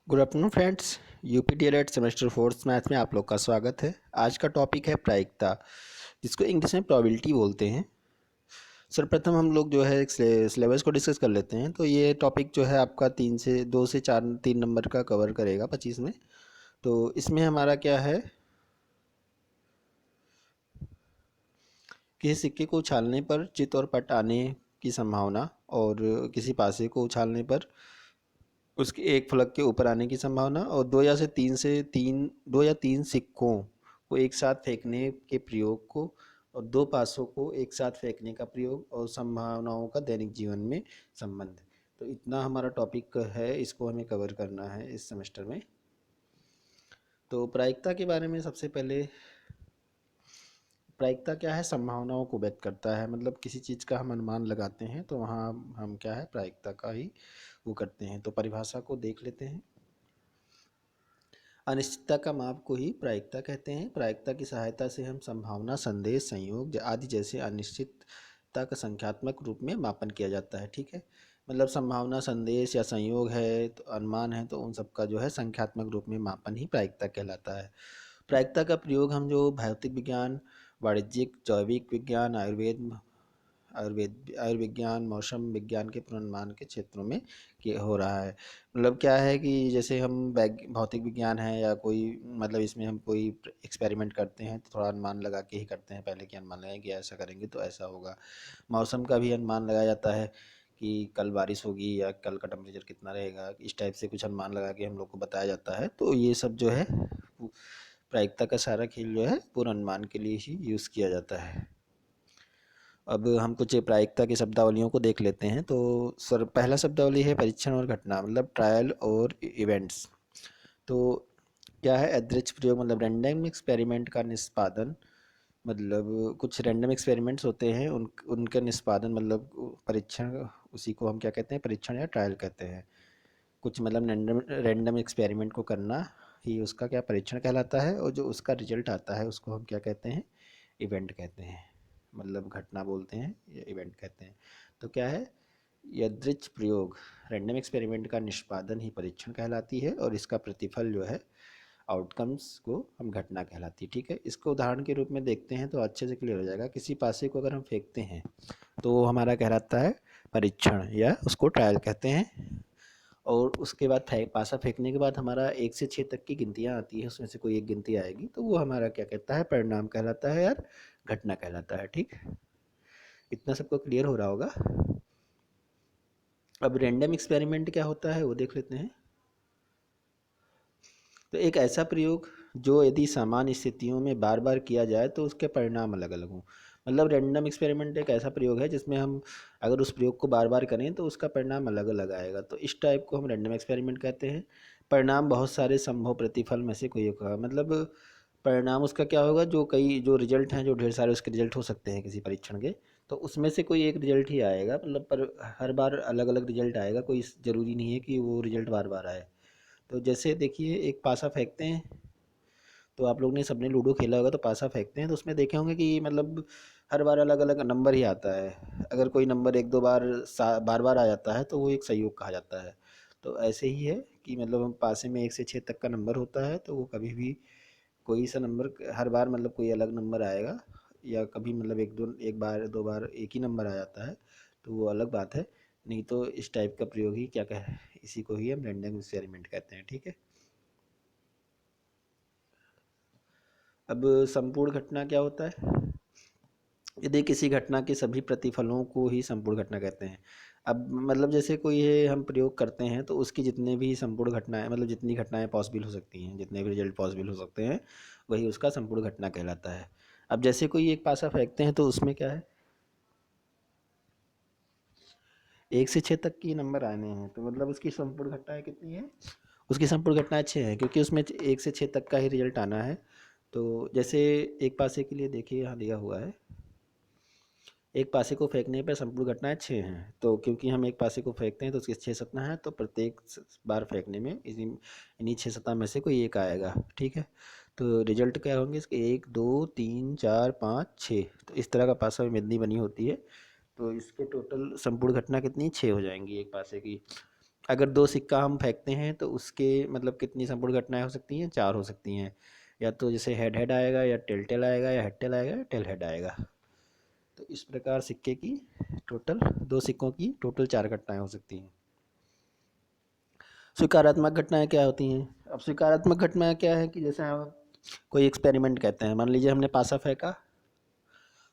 Good afternoon friends. UP DElEd semester fourth math में आप लोग का स्वागत है। आज का टॉपिक है प्रायिकता, जिसको इंग्लिश में प्रोबेबिलिटी बोलते हैं। सर्वप्रथम हम लोग जो है एक सिलेबस को डिस्कस कर लेते हैं। तो ये टॉपिक जो है आपका 3 नंबर का कवर करेगा 25 में। तो इसमें हमारा क्या है, किसी सिक्के को उछालने पर चित और पट आने की संभावना और किसी पासे को उछालने पर उसके एक फलक के ऊपर आने की संभावना और दो या तीन सिक्कों को एक साथ फेंकने के प्रयोग को और दो पासों को एक साथ फेंकने का प्रयोग और संभावनाओं का दैनिक जीवन में संबंध। तो इतना हमारा टॉपिक है, इसको हमें कवर करना है इस सेमेस्टर में। तो प्रायिकता के बारे में सबसे पहले, प्रायिकता क्या है, संभावनाओं को व्यक्त करता है। मतलब किसी चीज़ का हम अनुमान लगाते हैं तो वहाँ हम क्या है, प्रायिकता का ही वो करते हैं। तो परिभाषा को देख लेते हैं। अनिश्चितता का माप को ही प्रायिकता कहते हैं। प्रायिकता की सहायता से हम संभावना, संदेश, संयोग आदि जैसे अनिश्चितता का संख्यात्मक रूप में मापन किया जाता है। ठीक है, मतलब संभावना, संदेश या संयोग है तो अनुमान है, तो उन सब का जो है संख्यात्मक रूप में मापन ही प्रायिकता कहलाता है। प्रायिकता का प्रयोग हम जो भौतिक विज्ञान, वाणिज्यिक, जैविक विज्ञान, आयुर्विज्ञान, मौसम विज्ञान के पूर्वानुमान के क्षेत्रों में हो रहा है। मतलब क्या है कि जैसे हम भौतिक विज्ञान है या कोई, मतलब इसमें हम कोई एक्सपेरिमेंट करते हैं तो थोड़ा अनुमान लगा के ही करते हैं, पहले कि अनुमान लगाएं कि ऐसा करेंगे तो ऐसा होगा। मौसम का भी अनुमान लगाया जाता है कि कल बारिश होगी या कल का टेम्परेचर कितना रहेगा, इस टाइप से कुछ अनुमान लगा के हम लोग को बताया जाता है। तो ये सब जो है प्रायिकता का सारा खेल जो है पूर्वानुमान के लिए ही यूज़ किया जाता है। अब हम कुछ प्रायिकता की शब्दावलियों को देख लेते हैं। तो सर, पहला शब्दावली है परीक्षण और घटना, मतलब ट्रायल और इवेंट्स। तो क्या है, यादृच्छ प्रयोग मतलब रैंडम एक्सपेरिमेंट का निष्पादन। मतलब कुछ रैंडम एक्सपेरिमेंट्स होते हैं, उनका निष्पादन मतलब परीक्षण, उसी को हम क्या कहते हैं, परीक्षण या ट्रायल कहते हैं। कुछ मतलब रैंडम एक्सपेरिमेंट को करना ही उसका क्या, परीक्षण कहलाता है। और जो उसका रिजल्ट आता है उसको हम क्या कहते हैं, इवेंट कहते हैं। मतलब घटना बोलते हैं या इवेंट कहते हैं। तो क्या है, यादृच्छ प्रयोग, रैंडम एक्सपेरिमेंट का निष्पादन ही परीक्षण कहलाती है और इसका प्रतिफल जो है, आउटकम्स को हम घटना कहलाती है। ठीक है, इसको उदाहरण के रूप में देखते हैं तो अच्छे से क्लियर हो जाएगा। किसी पासे को अगर हम फेंकते हैं तो वो हमारा कहलाता है परीक्षण या उसको ट्रायल कहते हैं। और उसके बाद पासा फेंकने के बाद हमारा 1 से 6 तक की गिनतियाँ आती है, उसमें से कोई एक गिनती आएगी तो वो हमारा क्या कहता है, परिणाम कहलाता है यार, घटना कहलाता है। ठीक, इतना सबको क्लियर हो रहा होगा। अब रैंडम एक्सपेरिमेंट क्या होता है वो देख लेते हैं। तो एक ऐसा प्रयोग जो यदि सामान्य स्थितियों में बार बार किया जाए तो उसके परिणाम अलग अलग हों। मतलब रैंडम एक्सपेरिमेंट एक ऐसा प्रयोग है जिसमें हम अगर उस प्रयोग को बार बार करें तो उसका परिणाम अलग अलग आएगा, तो इस टाइप को हम रैंडम एक्सपेरिमेंट कहते हैं। परिणाम बहुत सारे संभव प्रतिफल में से कोई एक होगा। मतलब परिणाम उसका क्या होगा, जो रिजल्ट हैं, जो ढेर सारे उसके रिजल्ट हो सकते हैं किसी परीक्षण के, तो उसमें से कोई एक रिजल्ट ही आएगा। मतलब पर हर बार अलग अलग रिजल्ट आएगा, कोई ज़रूरी नहीं है कि वो रिजल्ट बार बार आए। तो जैसे देखिए, एक पासा फेंकते हैं, तो आप लोग ने सबने लूडो खेला होगा, तो पासा फेंकते हैं तो उसमें देखे होंगे कि मतलब हर बार अलग अलग नंबर ही आता है। अगर कोई नंबर एक दो बार बार बार आ जाता है तो वो एक संयोग कहा जाता है। तो ऐसे ही है कि मतलब हम पासे में 1 से 6 तक का नंबर होता है, तो वो कभी भी कोई सा नंबर हर बार मतलब कोई अलग नंबर आएगा, या कभी मतलब एक बार दो बार एक ही नंबर आ जाता है, तो वो अलग बात है। नहीं तो इस टाइप का प्रयोग ही क्या कह, इसी को ही हम रैंडम एक्सपेरिमेंट कहते हैं। ठीक है, अब संपूर्ण घटना क्या होता है। यदि किसी घटना के सभी प्रतिफलों को ही संपूर्ण घटना कहते हैं। अब मतलब जैसे कोई है, हम प्रयोग करते हैं तो उसकी जितने भी संपूर्ण घटनाएं, मतलब जितनी घटनाएं पॉसिबल हो सकती हैं, जितने भी रिजल्ट पॉसिबल हो सकते हैं, वही उसका संपूर्ण घटना कहलाता है। अब जैसे कोई एक पासा फेंकते हैं तो उसमें क्या है, 1 से 6 तक की नंबर आने हैं, तो मतलब उसकी संपूर्ण घटनाएं कितनी है, उसकी संपूर्ण घटनाएं 6 हैं, क्योंकि उसमें 1 से 6 तक का ही रिजल्ट आना है। तो जैसे एक पासे के लिए देखिए, यहाँ दिया हुआ है, एक पासे को फेंकने पर संपूर्ण घटनाएं 6 हैं। तो क्योंकि हम एक पासे को फेंकते हैं तो उसकी 6 सतह हैं, तो प्रत्येक बार फेंकने में इन्हीं 6 सतह में से कोई एक आएगा। ठीक है, तो रिजल्ट क्या होंगे इसके, 1 2 3 4 5 6। तो इस तरह का पासा मेदनी बनी होती है। तो इसके टोटल संपूर्ण घटना कितनी, 6 हो जाएंगी एक पासे की। अगर 2 सिक्का हम फेंकते हैं तो उसके मतलब कितनी संपूर्ण घटनाएं हो सकती हैं? 4 हो सकती हैं। या तो जैसे हेड हेड आएगा, या टेल टेल आएगा, या हेड टेल आएगा, या टेल हेड आएगा। तो इस प्रकार सिक्के की टोटल 2 सिक्कों की टोटल 4 घटनाएं हो सकती हैं। स्वीकारात्मक घटनाएं क्या होती हैं? अब स्वीकारात्मक घटनाएं क्या है कि जैसे हम कोई एक्सपेरिमेंट कहते हैं, मान लीजिए हमने पासा फेंका,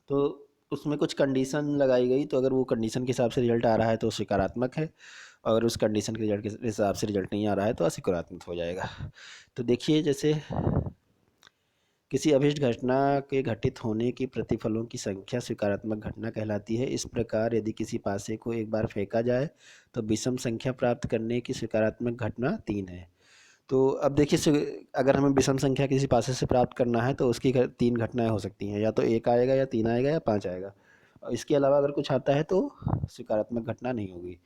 तो उसमें कुछ कंडीशन लगाई गई, तो अगर वो कंडीशन के हिसाब से रिजल्ट आ रहा है तो सकारात्मक है, अगर उस कंडीशन के रिजल्ट के हिसाब से रिजल्ट नहीं आ रहा है तो असकारात्मक हो जाएगा। तो देखिए, जैसे किसी अभिष्ट घटना के घटित होने की प्रतिफलों की संख्या स्वीकारात्मक घटना कहलाती है। इस प्रकार यदि किसी पासे को एक बार फेंका जाए तो विषम संख्या प्राप्त करने की स्वीकारात्मक घटना 3 है। तो अब देखिए, अगर हमें विषम संख्या किसी पासे से प्राप्त करना है तो उसकी 3 घटनाएं हो सकती हैं, या तो 1 आएगा, या 3 आएगा, या 5 आएगा। और इसके अलावा अगर कुछ आता है तो सकारात्मक घटना नहीं होगी।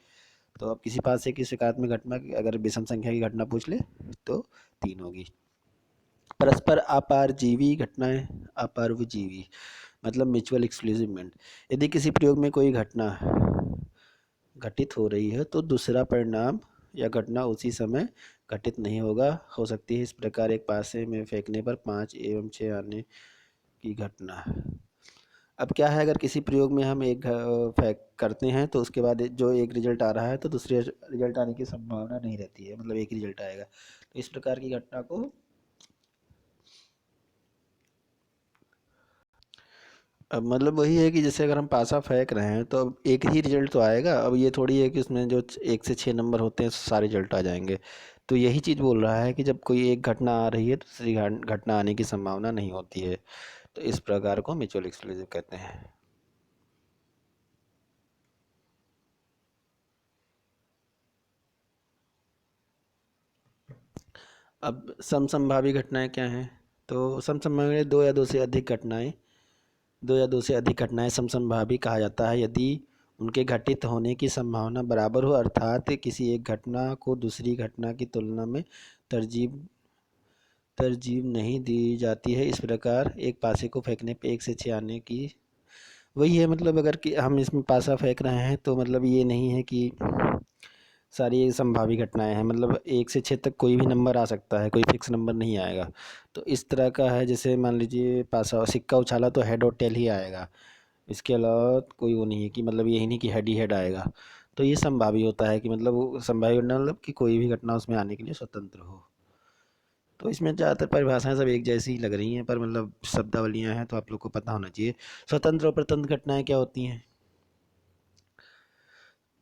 तो अब किसी पासे की सकारात्मक घटना अगर विषम संख्या की घटना पूछ ले तो 3 होगी। परस्पर अपारजीवी घटनाएं, अपारजीवी मतलब म्यूचुअल एक्सक्लूसिवमेंट। यदि किसी प्रयोग में कोई घटना घटित हो रही है तो दूसरा परिणाम या घटना उसी समय घटित नहीं होगा हो सकती है। इस प्रकार एक पासे में फेंकने पर 5 एवं 6 आने की घटना। अब क्या है, अगर किसी प्रयोग में हम एक फेंक करते हैं तो उसके बाद जो एक रिजल्ट आ रहा है तो दूसरे रिजल्ट आने की संभावना नहीं रहती है, मतलब एक ही रिजल्ट आएगा। तो इस प्रकार की घटना को अब मतलब वही है कि जैसे अगर हम पासा फेंक रहे हैं तो अब एक ही रिजल्ट तो आएगा। अब ये थोड़ी है कि उसमें जो 1 से 6 नंबर होते हैं सारे रिजल्ट आ जाएंगे। तो यही चीज़ बोल रहा है कि जब कोई एक घटना आ रही है तो दूसरी घटना आने की संभावना नहीं होती है। तो इस प्रकार को म्यूचुअल एक्सक्लूसिव कहते हैं। अब समसंभावी घटनाएं क्या हैं? तो समसंभावी 2 या 2 से अधिक घटनाएं समसंभावी कहा जाता है यदि उनके घटित होने की संभावना बराबर हो, अर्थात किसी एक घटना को दूसरी घटना की तुलना में तरजीह तरजीह नहीं दी जाती है। इस प्रकार एक पासे को फेंकने पे 1 से 6 आने की वही है, मतलब अगर कि हम इसमें पासा फेंक रहे हैं तो मतलब ये नहीं है कि सारी ये संभावी घटनाएं हैं, मतलब 1 से 6 तक कोई भी नंबर आ सकता है, कोई फिक्स नंबर नहीं आएगा। तो इस तरह का है, जैसे मान लीजिए पासा सिक्का उछाला तो हेड और टेल ही आएगा, इसके अलावा कोई वो नहीं है कि मतलब यही नहीं कि हेड ही हेड आएगा। तो ये संभावी होता है कि मतलब वो संभावी घटना मतलब कि कोई भी घटना उसमें आने के लिए स्वतंत्र हो। तो इसमें ज़्यादातर परिभाषाएं सब एक जैसी ही लग रही हैं, पर मतलब शब्दावलियां हैं तो आप लोग को पता होना चाहिए। स्वतंत्र और प्रतंत्र घटनाएं क्या होती हैं?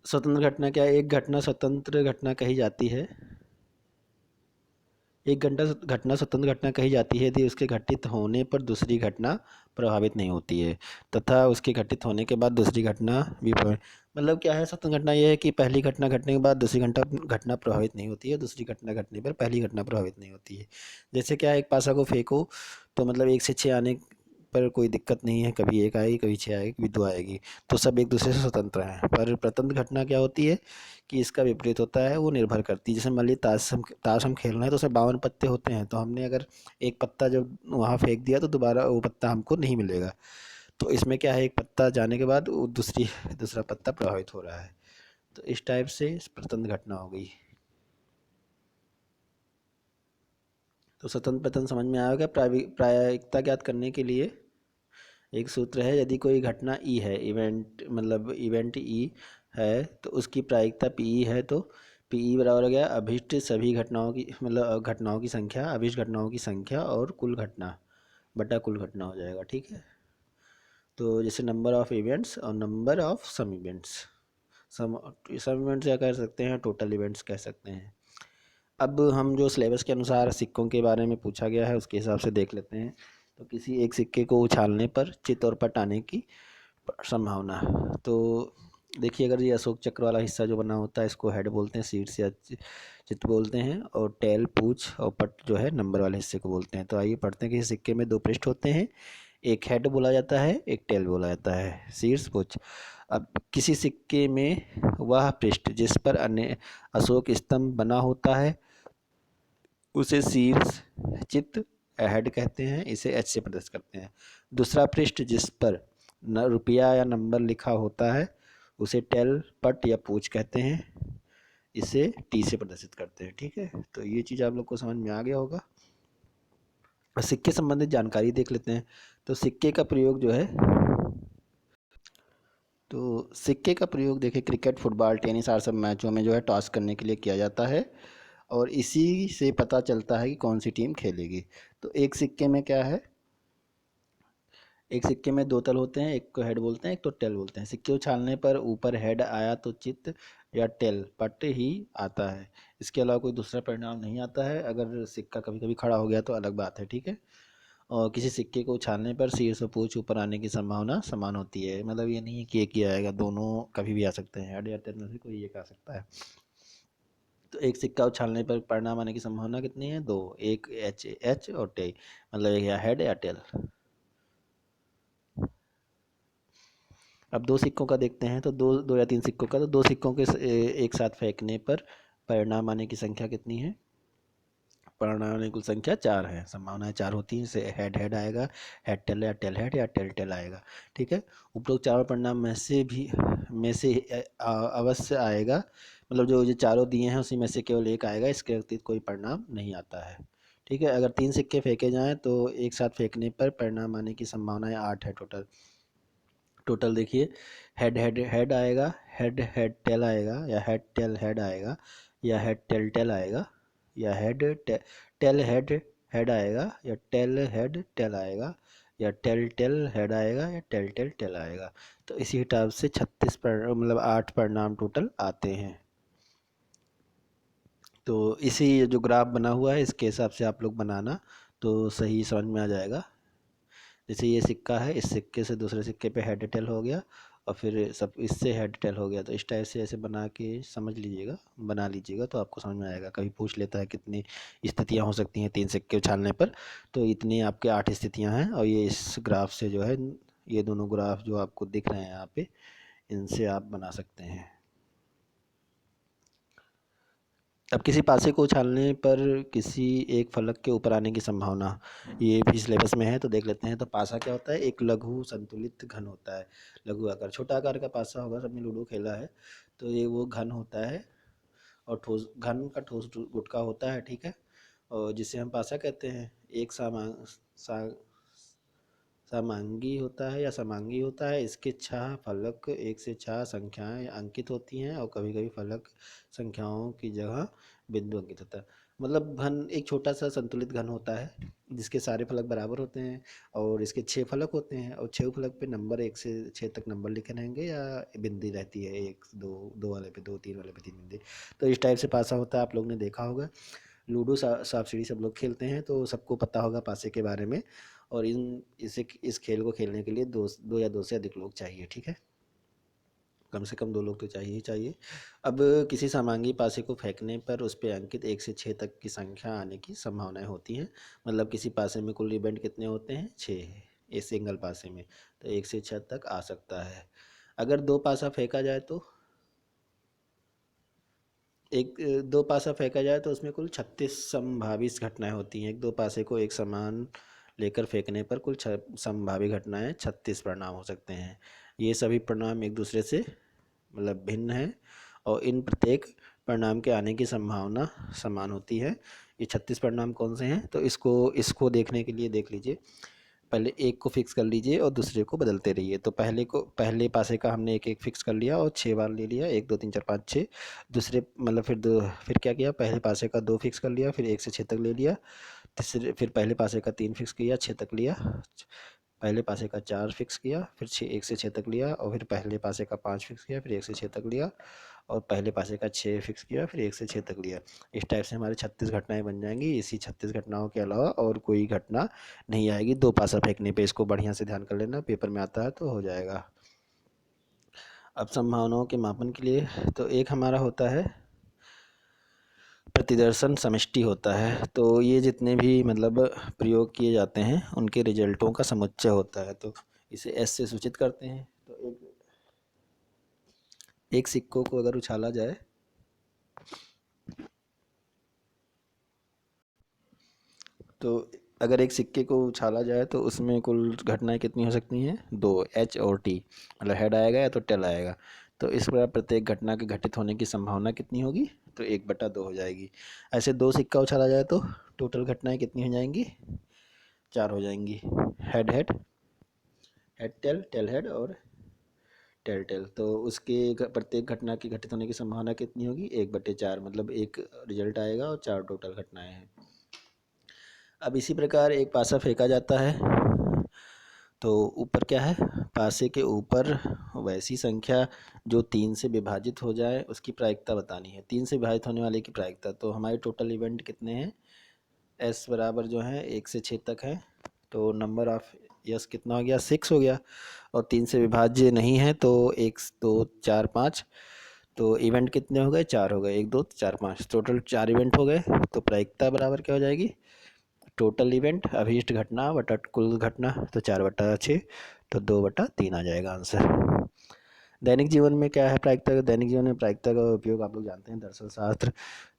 स्वतंत्र घटना क्या है? एक घटना स्वतंत्र घटना कही जाती है। एक घटना स्वतंत्र घटना कही जाती है यदि उसके घटित होने पर दूसरी घटना प्रभावित नहीं होती है, तथा उसके घटित होने के बाद दूसरी घटना भी मतलब क्या है, स्वतंत्र घटना यह है कि पहली घटना घटने के बाद दूसरी घटना घटना प्रभावित नहीं होती है, दूसरी घटना घटने पर पहली घटना प्रभावित नहीं होती है। जैसे क्या है, एक पासा को फेंको तो मतलब 1 से 6 आने पर कोई दिक्कत नहीं है, कभी 1 आएगी, कभी 6 आएगी, कभी 2 आएगी। तो सब एक दूसरे से स्वतंत्र हैं। पर प्रतंत्र घटना क्या होती है कि इसका विपरीत होता है, वो निर्भर करती है। जैसे मान लीजिए ताश हम खेल रहे हैं तो उसमें 52 पत्ते होते हैं, तो हमने अगर एक पत्ता जब वहाँ फेंक दिया तो दोबारा वो पत्ता हमको नहीं मिलेगा। तो इसमें क्या है, एक पत्ता जाने के बाद वो दूसरा पत्ता प्रभावित हो रहा है। तो इस टाइप से प्रतंत्र घटना हो गई। तो स्वतंत्र प्रतंत्र समझ में आया? प्रायिकता ज्ञात करने के लिए एक सूत्र है, यदि कोई घटना ई है, इवेंट मतलब इवेंट ई है, तो उसकी प्रायिकता पी ई है, तो पी ई बराबर हो गया अभिष्ट सभी घटनाओं की मतलब घटनाओं की संख्या, अभिष्ट घटनाओं की संख्या और कुल घटना बटा कुल घटना हो जाएगा। ठीक है। तो जैसे नंबर ऑफ इवेंट्स और number of some events, some some events क्या कह सकते हैं, टोटल इवेंट्स कह सकते हैं। अब हम जो सिलेबस के अनुसार सिक्कों के बारे में पूछा गया है उसके हिसाब से देख लेते हैं। तो किसी एक सिक्के को उछालने पर चित और पट आने की संभावना। तो देखिए, अगर ये अशोक चक्र वाला हिस्सा जो बना होता है इसको हेड बोलते हैं, शीर्ष या चित्त बोलते हैं, और टेल पूछ और पट जो है नंबर वाले हिस्से को बोलते हैं। तो आइए पढ़ते हैं कि सिक्के में 2 पृष्ठ होते हैं, एक हेड बोला जाता है, एक टेल बोला जाता है, शीर्ष पूछ। अब किसी सिक्के में वह पृष्ठ जिस पर अन्य अशोक स्तंभ बना होता है उसे शीर्ष चित्त हेड कहते हैं, इसे एच से प्रदर्शित करते हैं। दूसरा पृष्ठ जिस पर रुपया या नंबर लिखा होता है उसे टेल पट या पूछ कहते हैं। इसे टी से प्रदर्शित करते हैं। ठीक है, तो ये चीज़ आप लोग को समझ में आ गया होगा। और सिक्के संबंधित जानकारी देख लेते हैं। तो सिक्के का प्रयोग जो है, तो सिक्के का प्रयोग देखिए क्रिकेट, फुटबॉल, टेनिस और सब मैचों में जो है टॉस करने के लिए किया जाता है, और इसी से पता चलता है कि कौन सी टीम खेलेगी। तो एक सिक्के में क्या है, एक सिक्के में दो तल होते हैं, एक को हेड बोलते हैं, एक तो टेल बोलते हैं। सिक्के उछालने पर ऊपर हेड आया तो चित्त या टेल पट ही आता है, इसके अलावा कोई दूसरा परिणाम नहीं आता है। अगर सिक्का कभी कभी खड़ा हो गया तो अलग बात है। ठीक है, और किसी सिक्के को उछालने पर सिर से पूंछ ऊपर आने की संभावना समान होती है। मतलब ये नहीं है कि एक ही आएगा, दोनों कभी भी आ सकते हैं, हेड या टेल में से कोई एक आ सकता है। तो एक सिक्का उछालने पर परिणाम आने की संभावना कितनी है, दो, एक एच एच और टे, मतलब या हेड या टेल। अब दो सिक्कों का देखते हैं, तो दो दो या तीन सिक्कों का, तो दो सिक्कों के एक साथ फेंकने पर परिणाम आने की संख्या कितनी है, परिणाम आने की कुल संख्या चार है, संभावनाएं चार होती हैं। से हेड हेड आएगा, हेड टेल या टेल हेड या टेल टेल आएगा। ठीक है, उपरोक्त चारों परिणाम में से अवश्य आएगा, मतलब जो ये चारों दिए हैं उसी में से केवल एक आएगा, इसके अतिरिक्त कोई परिणाम नहीं आता है। ठीक है, अगर तीन सिक्के फेंके जाएं तो एक साथ फेंकने पर परिणाम आने की संभावनाएं आठ है टोटल। टोटल देखिए, हेड हेड हेड आएगा, हेड हेड टेल आएगा, या हेड टेल हेड आएगा, या हेड टेल टेल आएगा, या टेल हेड हेड आएगा, या टेल हेड टेल आएगा, या टेल टेल हेड आएगा, या टेल टेल टेल आएगा। तो इसी हिसाब से 36 पर मतलब 8 परिणाम टोटल आते हैं। तो इसी जो ग्राफ बना हुआ है इसके हिसाब से आप लोग बनाना तो सही समझ में आ जाएगा। जैसे ये सिक्का है, इस सिक्के से दूसरे सिक्के पे हेड टेल हो गया, और फिर सब इससे हेड टेल हो गया। तो इस टाइप से ऐसे बना के समझ लीजिएगा, बना लीजिएगा तो आपको समझ में आएगा। कभी पूछ लेता है कितनी स्थितियां हो सकती हैं तीन सिक्के उछालने पर, तो इतनी आपके 8 स्थितियां हैं। और ये इस ग्राफ से जो है, ये दोनों ग्राफ जो आपको दिख रहे हैं यहाँ पे, इनसे आप बना सकते हैं। अब किसी पासे को उछालने पर किसी एक फलक के ऊपर आने की संभावना, ये भी सिलेबस में है तो देख लेते हैं। तो पासा क्या होता है, एक लघु संतुलित घन होता है। लघु आकार, छोटा आकार का पासा होगा, सबने लूडो खेला है, तो ये वो घन होता है, और ठोस घन का ठोस गुटका होता है। ठीक है, और जिसे हम पासा कहते हैं। एक समांगी होता है या समांगी होता है, इसके छह फलक, एक से छह संख्याएं अंकित होती हैं, और कभी कभी फलक संख्याओं की जगह बिंदु अंकित होता है। मतलब घन एक छोटा सा संतुलित घन होता है जिसके सारे फलक बराबर होते हैं, और इसके छह फलक होते हैं, और छह फलक पे नंबर एक से छः तक नंबर लिखे रहेंगे, या बिंदी रहती है, एक दो, दो वाले पे दो, तीन वाले पे तीन बिंदी। तो इस टाइप से पासा होता है, आप लोग ने देखा होगा। लूडो सांप सीढ़ी सब लोग खेलते हैं तो सबको पता होगा पासे के बारे में। और इस खेल को खेलने के लिए दो या दो से अधिक लोग चाहिए। ठीक है, कम से कम दो लोग तो चाहिए ही चाहिए। अब किसी समांगी पासे को फेंकने पर उस पर अंकित एक से छः तक की संख्या आने की संभावनाएं होती हैं। मतलब किसी पासे में कुल इवेंट कितने होते हैं, छः, इस सिंगल पासे में, तो एक से छः तक आ सकता है। अगर दो पासा फेंका जाए तो एक दो पासा फेंका जाए तो उसमें कुल 36 संभावित घटनाएं होती हैं। एक दो पासे को एक समान लेकर फेंकने पर कुल संभावित घटनाएं 36 परिणाम हो सकते हैं। ये सभी परिणाम एक दूसरे से मतलब भिन्न हैं, और इन प्रत्येक परिणाम के आने की संभावना समान होती है। ये 36 परिणाम कौन से हैं, तो इसको इसको देखने के लिए देख लीजिए। पहले एक को फिक्स कर लीजिए और दूसरे को बदलते रहिए। तो पहले पासे का हमने एक एक फिक्स कर लिया और 6 बार ले लिया, 1 2 3 4 5 6। दूसरे मतलब फिर क्या किया, पहले पासे का 2 फिक्स कर लिया, फिर 1 से 6 तक ले लिया। तीसरे फिर पहले पासे का 3 फिक्स किया, 6 तक लिया। पहले पासे का 4 फिक्स किया, फिर 1 से 6 तक लिया, और फिर पहले पासे का 5 फिक्स किया, फिर 1 से 6 तक लिया, और पहले पासे का 6 फिक्स किया, फिर 1 से 6 तक लिया। इस टाइप से हमारे 36 घटनाएं बन जाएंगी। इसी 36 घटनाओं के अलावा और कोई घटना नहीं आएगी। दो पासा फेंकने पे, इसको बढ़िया से ध्यान कर लेना, पेपर में आता है तो हो जाएगा। अब संभावनाओं के मापन के लिए तो एक हमारा होता है प्रतिदर्शन समष्टि होता है। तो ये जितने भी मतलब प्रयोग किए जाते हैं उनके रिजल्टों का समुच्चय होता है, तो इसे एस से सूचित करते हैं। तो एक सिक्कों को अगर उछाला जाए, तो अगर एक सिक्के को उछाला जाए तो उसमें कुल घटनाएं कितनी हो सकती हैं, दो, एच और टी, मतलब हेड आएगा या तो टेल आएगा। तो इस प्रकार प्रत्येक घटना के घटित होने की संभावना कितनी होगी, तो 1/2 हो जाएगी। ऐसे 2 सिक्का उछाला जाए तो टोटल घटनाएं कितनी हो जाएंगी? 4 हो जाएंगी। Head head, head tail, tail head और टेल टेल। तो उसके प्रत्येक घटना के घटित होने की संभावना कितनी होगी? 1/4, मतलब एक रिजल्ट आएगा और 4 टोटल घटनाएं हैं। अब इसी प्रकार एक पासा फेंका जाता है, तो ऊपर क्या है? पासे के ऊपर वैसी संख्या जो 3 से विभाजित हो जाए उसकी प्रायिकता बतानी है। 3 से विभाजित होने वाले की प्रायिकता, तो हमारे टोटल इवेंट कितने हैं? एस बराबर जो है 1 से 6 तक है, तो नंबर ऑफ यस कितना हो गया? 6 हो गया। और 3 से विभाज्य नहीं है तो 1 2 4 5, तो इवेंट कितने हो गए? 4 हो गए। 1 2 4 5, टोटल 4 इवेंट हो गए। तो प्रायिकता बराबर क्या हो जाएगी? टोटल इवेंट अभीष्ट घटना बटा कुल घटना, तो 4/6, तो 2/3 आ जाएगा आंसर। दैनिक जीवन में क्या है प्रायिकता का? दैनिक जीवन में प्रायिकता का उपयोग आप लोग जानते हैं, दरअसल शास्त्र,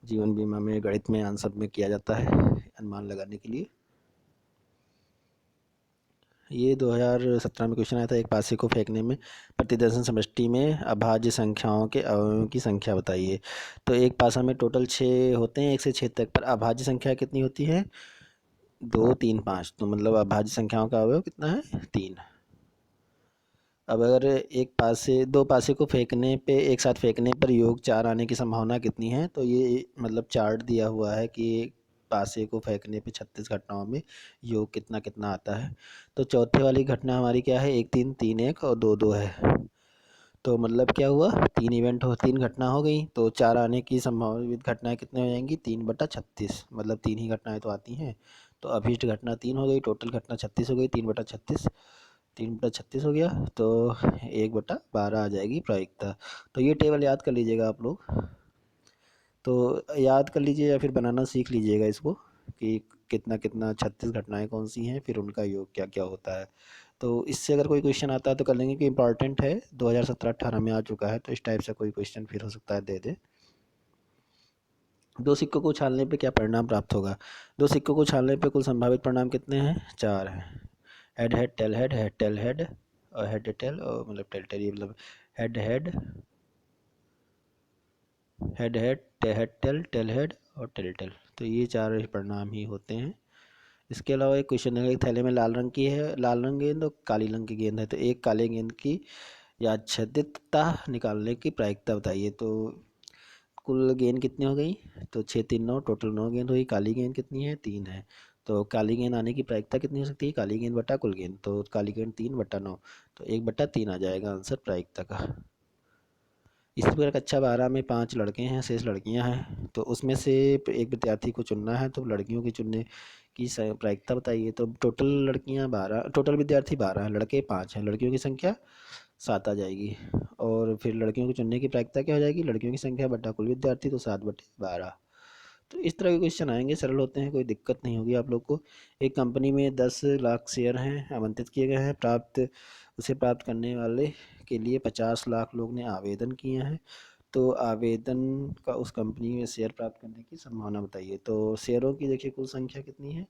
जीवन बीमा में, गणित में, आंसर में किया जाता है अनुमान लगाने के लिए। ये 2017 में क्वेश्चन आया था। एक पासे को फेंकने में प्रतिदर्शन समष्टि में अभाज्य संख्याओं के अवयवों की संख्या बताइए। तो एक पासा में टोटल 6 होते हैं, 1 से 6 तक, पर अभाज्य संख्या कितनी होती है? 2 3 5, तो मतलब अभाज्य संख्याओं का अवयव कितना है? 3। अब अगर दो पासे को फेंकने पे, एक साथ फेंकने पर योग 4 आने की संभावना कितनी है? तो ये मतलब चार्ट दिया हुआ है कि पासे को फेंकने पे 36 घटनाओं में योग कितना कितना आता है। तो चौथे वाली घटना हमारी क्या है? 1 3 3 1 और 2 2 है। तो मतलब क्या हुआ? 3 घटना हो गई, तो 4 आने की संभावित घटनाएं कितने हो जाएंगी? 3/36, मतलब 3 ही घटनाएं तो आती हैं। तो अभीष्ट घटना 3 हो गई, टोटल घटना 36 हो गई। 3/36, 3/36 हो गया, तो 1/12 आ जाएगी प्रायिकता। तो ये टेबल याद कर लीजिएगा आप लोग, तो याद कर लीजिए या फिर बनाना सीख लीजिएगा इसको, कि कितना कितना 36 घटनाएं कौन सी हैं, फिर उनका योग क्या क्या होता है। तो इससे अगर कोई क्वेश्चन आता है तो कर लेंगे कि इंपॉर्टेंट है, 2017-18 में आ चुका है, तो इस टाइप से कोई क्वेश्चन फिर हो सकता है दे दे। दो सिक्कों को उछालने पे क्या परिणाम प्राप्त होगा? दो सिक्कों को उछालने पे कुल संभावित परिणाम कितने हैं? 4 हैं। Head head, tail head, head tail head और हेड टेल, और मतलब टेल टेल, ये मतलब head head, head head, head tail, tail head और टेल टेल। तो ये 4 परिणाम ही होते हैं। इसके अलावा एक क्वेश्चन है, एक थैले में लाल रंग की है, लाल रंग गेंद और काली रंग की गेंद है, तो एक काले गेंद की यादृच्छिकता निकालने की प्रायिकता बताइए। तो कुल गेंद कितनी हो गई? तो 6 3 9, टोटल 9 गेंद हुई। काली गेंद कितनी है? 3 है। तो काली गेंद आने की प्रायिकता कितनी हो सकती है? काली गेंद बटा कुल गेंद, तो काली गेंद 3/9, तो 1/3 आ जाएगा आंसर प्रायिकता का। इसी प्रकार कक्षा 12 में 5 लड़के हैं, शेष लड़कियां हैं, तो उसमें से एक विद्यार्थी को चुनना है, तो लड़कियों की चुनने की प्रायिकता बताइए। तो टोटल लड़कियां 12, टोटल विद्यार्थी 12 हैं, लड़के 5 हैं, लड़कियों की संख्या 7 आ जाएगी। और फिर लड़कियों को चुनने की प्रायिकता क्या हो जाएगी? लड़कियों की संख्या बटा कुल विद्यार्थी, तो 7/12। तो इस तरह के क्वेश्चन आएंगे, सरल होते हैं, कोई दिक्कत नहीं होगी आप लोग को। एक कंपनी में 10 लाख शेयर हैं, आवंटित किए गए हैं, उसे प्राप्त करने वाले के लिए 50 लाख लोग ने आवेदन किए हैं। तो आवेदन का उस कंपनी में शेयर प्राप्त करने की संभावना बताइए। तो शेयरों की देखिए कुल संख्या कितनी है?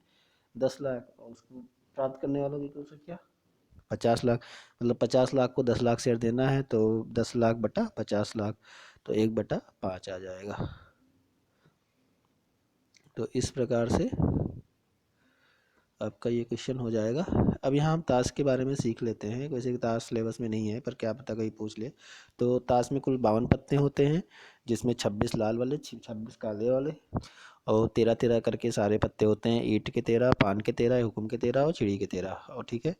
10 लाख, और उसको प्राप्त करने वालों की कुल संख्या 50 लाख, मतलब 50 लाख को 10 लाख शेयर देना है, तो 10 लाख बटा 50 लाख, तो 1/5 आ जाएगा। तो इस प्रकार से आपका ये क्वेश्चन हो जाएगा। अब यहाँ हम ताश के बारे में सीख लेते हैं। वैसे कि ताश सिलेबस में नहीं है, पर क्या पता कहीं पूछ ले। तो ताश में कुल 52 पत्ते होते हैं, जिसमें 26 लाल वाले, 26 काले वाले, और 13-13 करके सारे पत्ते होते हैं। ईंट के 13, पान के 13, हुक्म के 13 और चिड़ी के 13, और ठीक है।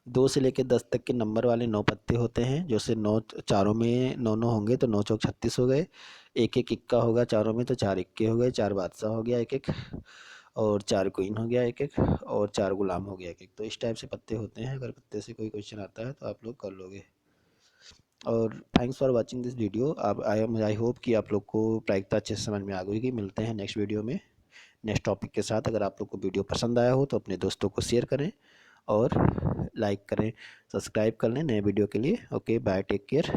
2 से लेकर 10 तक के नंबर वाले 9 पत्ते होते हैं, जैसे 9 चारों में 9 होंगे, तो 9 चौक 36 हो गए। एक एक इक्का होगा चारों में, तो 4 इक्के हो गए, 4 बादशाह हो गया एक एक, और 4 क्वीन हो गया एक एक, और 4 गुलाम हो गया एक एक। तो इस टाइप से पत्ते होते हैं। अगर पत्ते से कोई क्वेश्चन आता है तो आप लोग कर लोगे। और thanks for watching this video. आप आई होप कि आप लोग को प्रायिकता अच्छे से समझ में आ गई कि मिलते हैं नेक्स्ट वीडियो में नेक्स्ट टॉपिक के साथ। अगर आप लोग को वीडियो पसंद आया हो तो अपने दोस्तों को शेयर करें और लाइक करें, सब्सक्राइब कर लें नए वीडियो के लिए। Okay, bye, take care.